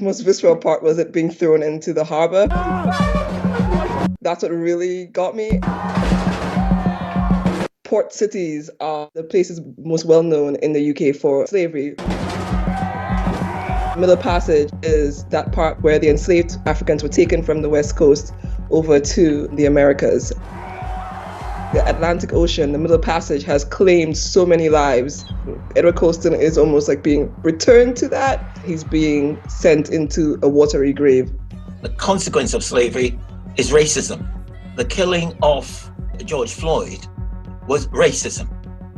most visceral part was it being thrown into the harbor. That's what really got me. Port cities are the places most well known in the UK for slavery. Middle Passage is that part where the enslaved Africans were taken from the West Coast over to the Americas. The Atlantic Ocean, the Middle Passage, has claimed so many lives. Edward Colston is almost like being returned to that. He's being sent into a watery grave. The consequence of slavery is racism. The killing of George Floyd was racism.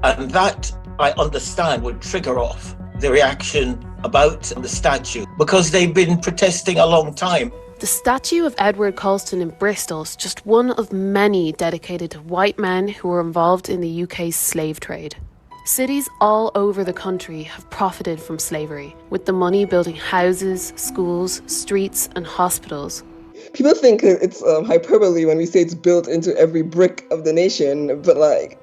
And that, I understand, would trigger off the reaction about the statue because they've been protesting a long time. The statue of Edward Colston in Bristol is just one of many dedicated to white men who were involved in the UK's slave trade. Cities all over the country have profited from slavery, with the money building houses, schools, streets and hospitals. People think it's hyperbole when we say it's built into every brick of the nation, but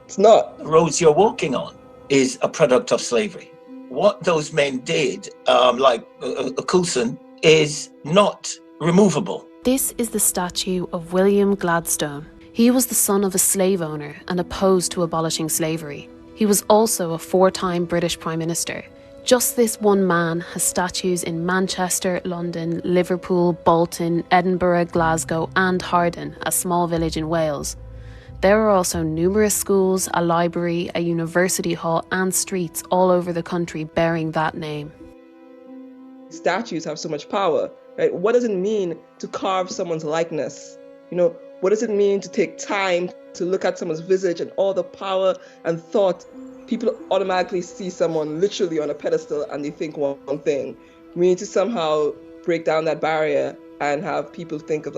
it's not. The roads you're walking on is a product of slavery. What those men did, like Coulson, is not removable. This is the statue of William Gladstone. He was the son of a slave owner and opposed to abolishing slavery. He was also a 4-time British Prime Minister. Just this one man has statues in Manchester, London, Liverpool, Bolton, Edinburgh, Glasgow and Harden, a small village in Wales. There are also numerous schools, a library, a university hall and streets all over the country bearing that name. Statues have so much power, right? What does it mean to carve someone's likeness? What does it mean to take time to look at someone's visage and all the power and thought? People automatically see someone literally on a pedestal and they think one thing. We need to somehow break down that barrier and have people think of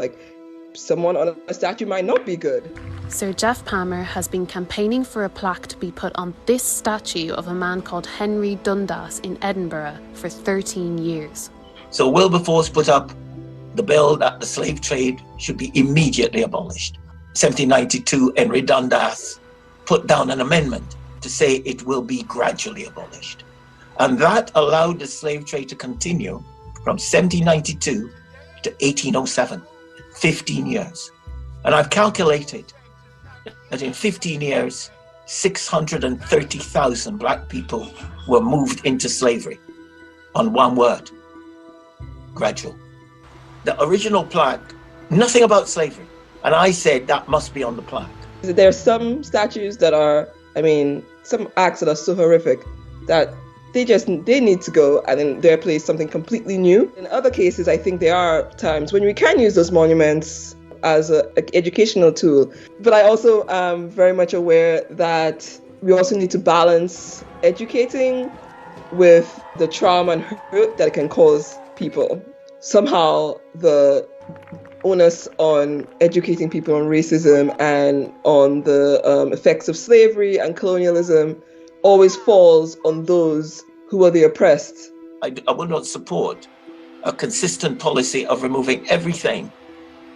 someone on a statue might not be good. Sir Geoff Palmer has been campaigning for a plaque to be put on this statue of a man called Henry Dundas in Edinburgh for 13 years. So Wilberforce put up the bill that the slave trade should be immediately abolished. 1792, Henry Dundas put down an amendment to say it will be gradually abolished. And that allowed the slave trade to continue from 1792 to 1807, 15 years. And I've calculated that in 15 years, 630,000 black people were moved into slavery on one word: gradual. The original plaque, nothing about slavery. And I said that must be on the plaque. There are some statues that are, some acts that are so horrific that they need to go and in their place something completely new. In other cases, I think there are times when we can use those monuments as an educational tool. But I also am very much aware that we also need to balance educating with the trauma and hurt that it can cause people. Somehow the onus on educating people on racism and on the effects of slavery and colonialism always falls on those who are the oppressed. I will not support a consistent policy of removing everything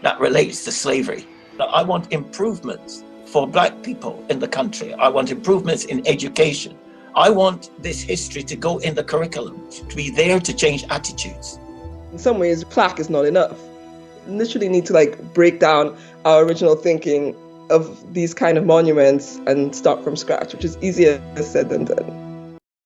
that relates to slavery. I want improvements for black people in the country. I want improvements in education. I want this history to go in the curriculum, to be there to change attitudes. In some ways, plaque is not enough. We literally need to break down our original thinking of these kind of monuments and start from scratch, which is easier said than done.